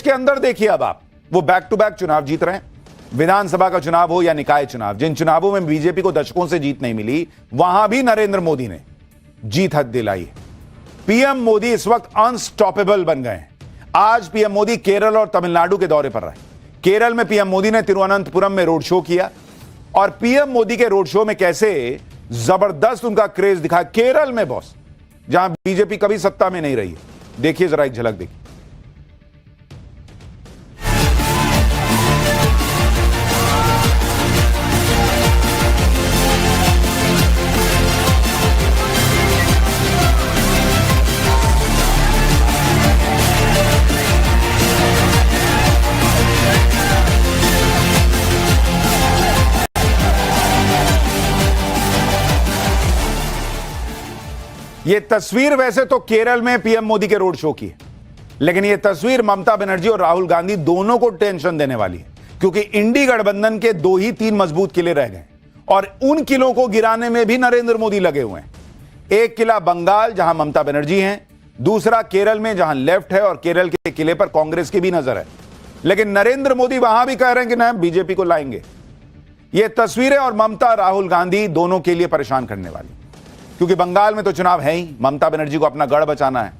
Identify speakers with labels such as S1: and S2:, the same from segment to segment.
S1: देश के अंदर देखिए, अब आप वो बैक टू बैक चुनाव जीत रहे हैं, विधानसभा का चुनाव हो या निकाय चुनाव। जिन चुनावों में बीजेपी को दशकों से जीत नहीं मिली, वहां भी नरेंद्र मोदी ने जीत हद दिलाई है। पीएम मोदी इस वक्त अनस्टॉपेबल बन गए हैं। आज पीएम मोदी केरल और तमिलनाडु के दौरे पर रहे। केरल में पीएम मोदी ने तिरुवनंतपुरम में रोड शो किया, और पीएम मोदी के रोड शो में कैसे जबरदस्त उनका क्रेज दिखा केरल में, बॉस, जहां बीजेपी कभी सत्ता में नहीं रही है। देखिए जरा एक झलक देखिए। यह तस्वीर वैसे तो केरल में पीएम मोदी के रोड शो की है, लेकिन यह तस्वीर ममता बनर्जी और राहुल गांधी दोनों को टेंशन देने वाली है, क्योंकि इंडी गठबंधन के 2 ही 3 मजबूत किले रह गए, और उन किलों को गिराने में भी नरेंद्र मोदी लगे हुए हैं। एक किला बंगाल, जहां ममता बनर्जी हैं, दूसरा केरल में, जहां लेफ्ट है, और केरल के किले पर कांग्रेस की भी नजर है। लेकिन नरेंद्र मोदी वहां भी कह रहे हैं कि ना, बीजेपी को लाएंगे। यह तस्वीरें और ममता राहुल गांधी दोनों के लिए परेशान करने वाली, क्योंकि बंगाल में तो चुनाव है ही, ममता बनर्जी को अपना गढ़ बचाना है,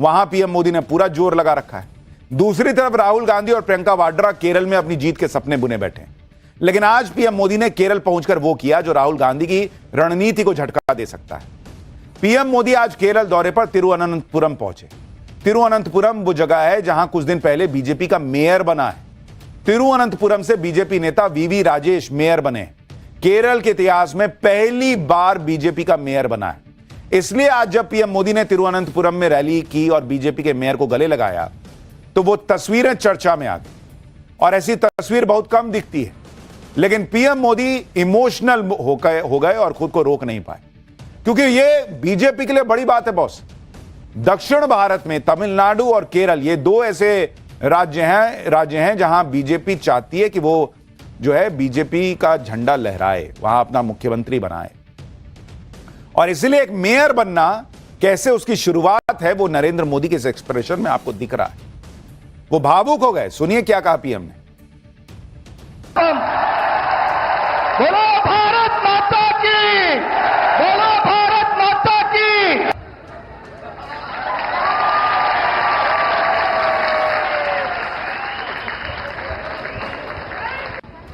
S1: वहां पीएम मोदी ने पूरा जोर लगा रखा है। दूसरी तरफ राहुल गांधी और प्रियंका वाड्रा केरल में अपनी जीत के सपने बुने बैठे हैं। लेकिन आज पीएम मोदी ने केरल पहुंचकर वो किया जो राहुल गांधी की रणनीति को झटका दे सकता है। पीएम मोदी आज केरल दौरे पर तिरुवनंतपुरम पहुंचे। तिरुवनंतपुरम वो जगह है जहां कुछ दिन पहले बीजेपी का मेयर बना है। तिरुवनंतपुरम से बीजेपी नेता वीवी राजेश मेयर बने। केरल के इतिहास में पहली बार बीजेपी का मेयर बना है। इसलिए आज जब पीएम मोदी ने तिरुवनंतपुरम में रैली की और बीजेपी के मेयर को गले लगाया, तो वो तस्वीरें चर्चा में आ गई, और ऐसी तस्वीर बहुत कम दिखती है। लेकिन पीएम मोदी इमोशनल हो गए और खुद को रोक नहीं पाए, क्योंकि ये बीजेपी के लिए बड़ी बात है, बॉस। दक्षिण भारत में तमिलनाडु और केरल, ये 2 ऐसे राज्य हैं जहां बीजेपी चाहती है कि वो जो है बीजेपी का झंडा लहराए, वहां अपना मुख्यमंत्री बनाए। और इसलिए एक मेयर बनना कैसे उसकी शुरुआत है, वो नरेंद्र मोदी के इस एक्सप्रेशन में आपको दिख रहा है। वो भावुक हो गए। सुनिए क्या कहा पीएम ने।
S2: बोलो भारत माता की, बोलो भारत माता की।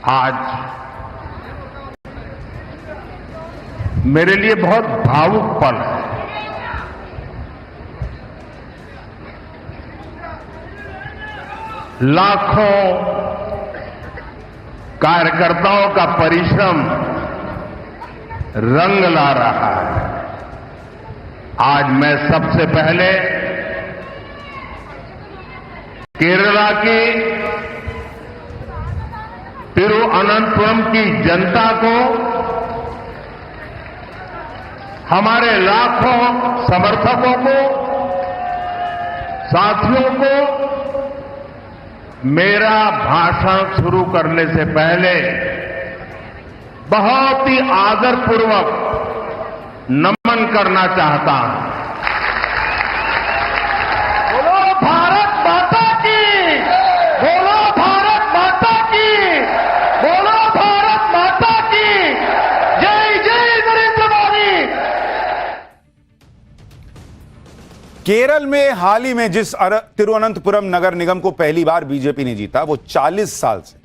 S2: आज मेरे लिए बहुत भावुक पल है। लाखों कार्यकर्ताओं का परिश्रम रंग ला रहा है। आज मैं सबसे पहले केरला की तिरुवनंतपुरम की जनता को, हमारे लाखों समर्थकों को, साथियों को मेरा भाषण शुरू करने से पहले बहुत ही आदरपूर्वक नमन करना चाहता हूं। बोलो भारत माता की, बोलो भारत माता की, बोलो भारत माता की। जय जय नरेंद्र मोदी।
S1: केरल में हाल ही में जिस तिरुवनंतपुरम नगर निगम को पहली बार बीजेपी ने जीता, वो 40 साल से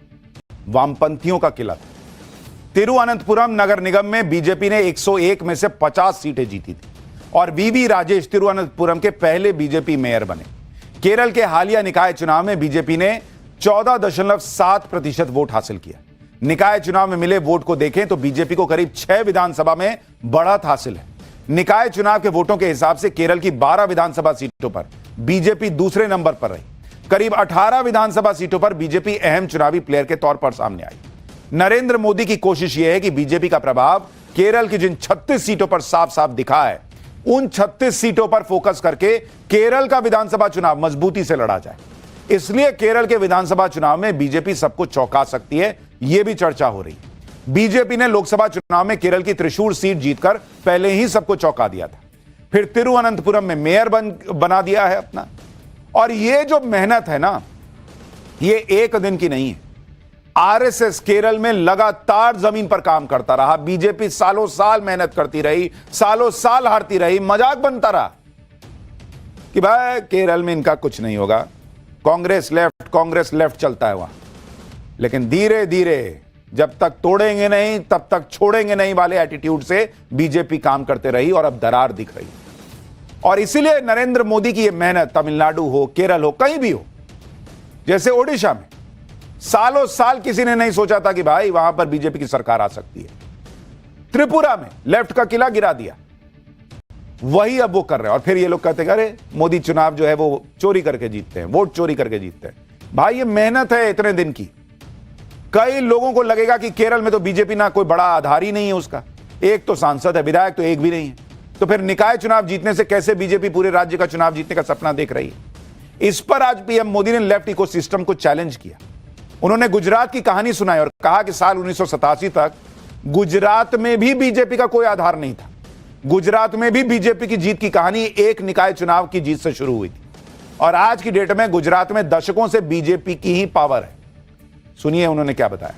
S1: वामपंथियों का किला था। तिरुवनंतपुरम नगर निगम में बीजेपी ने 101 में से 50 सीटें जीती थी, और वीवी राजेश तिरुवनंतपुरम के पहले बीजेपी मेयर बने। केरल के हालिया निकाय चुनाव में बीजेपी ने 14.7% वोट हासिल किया। निकाय चुनाव में मिले वोट को देखें तो बीजेपी को करीब 6 विधानसभा में बढ़त हासिल है। निकाय चुनाव के वोटों के हिसाब से केरल की 12 विधानसभा सीटों पर बीजेपी दूसरे नंबर पर रही। करीब 18 विधानसभा सीटों पर बीजेपी अहम चुनावी प्लेयर के तौर पर सामने आई। नरेंद्र मोदी की कोशिश यह है कि बीजेपी का प्रभाव केरल की जिन 36 सीटों पर साफ साफ दिखा है, उन 36 सीटों पर फोकस करके केरल का विधानसभा चुनाव मजबूती से लड़ा जाए। इसलिए केरल के विधानसभा चुनाव में बीजेपी सबको चौंका सकती है, यह भी चर्चा हो रही है। बीजेपी ने लोकसभा चुनाव में केरल की त्रिशूर सीट जीतकर पहले ही सबको चौंका दिया था, फिर तिरुवनंतपुरम में मेयर बना दिया है अपना। और यह जो मेहनत है ना, ये एक दिन की नहीं है। आरएसएस केरल में लगातार जमीन पर काम करता रहा, बीजेपी सालों साल मेहनत करती रही, सालों साल हारती रही, मजाक बनता रहा कि भाई केरल में इनका कुछ नहीं होगा, कांग्रेस लेफ्ट चलता है वहां। लेकिन धीरे धीरे जब तक तोड़ेंगे नहीं तब तक छोड़ेंगे नहीं वाले एटीट्यूड से बीजेपी काम करते रही और अब दरार दिख रही। और इसीलिए नरेंद्र मोदी की यह मेहनत तमिलनाडु हो, केरल हो, कहीं भी हो, जैसे ओडिशा में सालों साल किसी ने नहीं सोचा था कि भाई वहां पर बीजेपी की सरकार आ सकती है। त्रिपुरा में लेफ्ट का किला गिरा दिया, वही अब वो कर रहे हैं। और फिर ये लोग कहते हैं अरे मोदी चुनाव जो है वो चोरी करके जीतते हैं, वोट चोरी करके जीतते हैं। भाई ये मेहनत है इतने दिन की। कई लोगों को लगेगा कि केरल में तो बीजेपी ना कोई बड़ा आधार ही नहीं है उसका, एक तो सांसद है, विधायक तो एक भी नहीं है, तो फिर निकाय चुनाव जीतने से कैसे बीजेपी पूरे राज्य का चुनाव जीतने का सपना देख रही है। इस पर आज पीएम मोदी ने लेफ्ट इकोसिस्टम को चैलेंज किया। उन्होंने गुजरात की कहानी सुनाई और कहा कि साल 1987 तक गुजरात में भी बीजेपी का कोई आधार नहीं था। गुजरात में भी बीजेपी की जीत की कहानी एक निकाय चुनाव की जीत से शुरू हुई थी और आज की डेट में गुजरात में दशकों से बीजेपी की ही पावर है। सुनिए उन्होंने क्या बताया।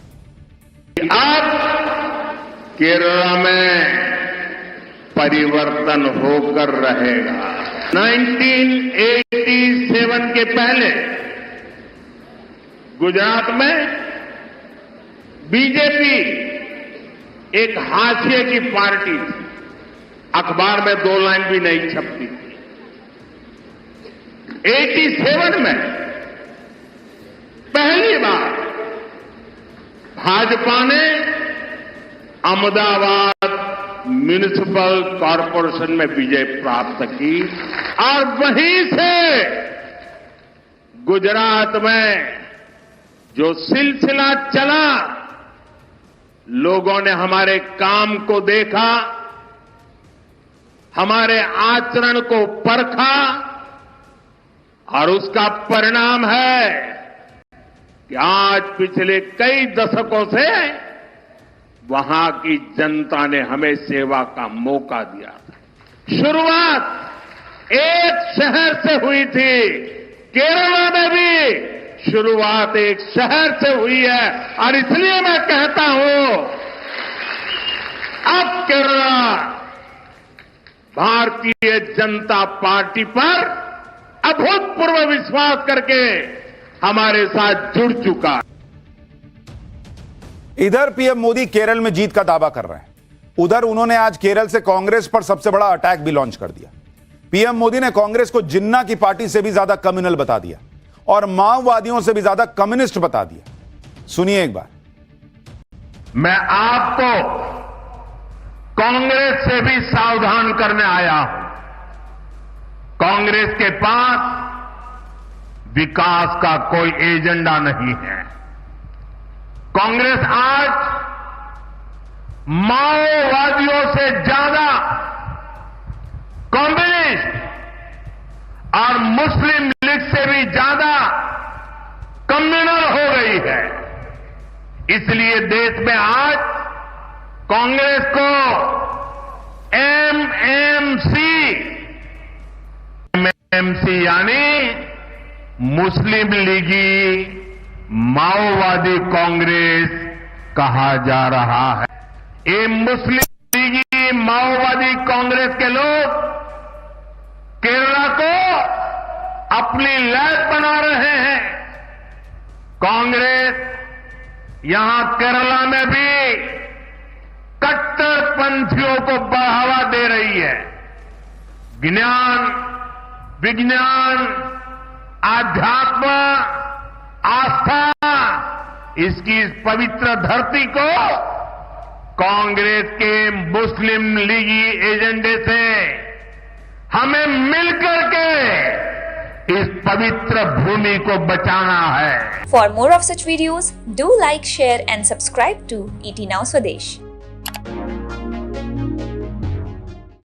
S2: अब केरला में परिवर्तन होकर रहेगा। 1987 के पहले गुजरात में बीजेपी एक हाशिए की पार्टी थी, अखबार में 2 लाइन भी नहीं छपती थी। 87 में पहली बार भाजपा ने अहमदाबाद म्युनिसिपल कॉरपोरेशन में विजय प्राप्त की और वहीं से गुजरात में जो सिलसिला चला, लोगों ने हमारे काम को देखा, हमारे आचरण को परखा और उसका परिणाम है कि आज पिछले कई दशकों से वहां की जनता ने हमें सेवा का मौका दिया था। शुरुआत एक शहर से हुई थी, केरला में भी शुरुआत एक शहर से हुई है और इसलिए मैं कहता हूं अब केरला भारतीय जनता पार्टी पर अभूतपूर्व विश्वास करके हमारे साथ जुड़ चुका है।
S1: इधर पीएम मोदी केरल में जीत का दावा कर रहे हैं, उधर उन्होंने आज केरल से कांग्रेस पर सबसे बड़ा अटैक भी लॉन्च कर दिया। पीएम मोदी ने कांग्रेस को जिन्ना की पार्टी से भी ज्यादा कम्युनल बता दिया और माओवादियों से भी ज्यादा कम्युनिस्ट बता दिया। सुनिए एक बार।
S2: मैं आपको कांग्रेस से भी सावधान करने आया हूं। कांग्रेस के पास विकास का कोई एजेंडा नहीं है। कांग्रेस आज माओवादियों से ज्यादा कम्युनिस्ट और मुस्लिम लीग से भी ज्यादा कम्युनल हो गई है। इसलिए देश में आज कांग्रेस को एमएमसी यानी मुस्लिम लीगी माओवादी कांग्रेस कहा जा रहा है। ये मुस्लिम लीगी माओवादी कांग्रेस के लोग केरला को अपनी लैब बना रहे हैं। कांग्रेस यहां केरला में भी कट्टरपंथियों को बढ़ावा दे रही है। ज्ञान, विज्ञान, आध्यात्म, आस्था, इसकी इस पवित्र धरती को कांग्रेस के मुस्लिम लीगी एजेंडे से हमें मिलकर के इस पवित्र भूमि को बचाना है।
S3: For more of such videos, do like, share and subscribe to ET Now Swadesh.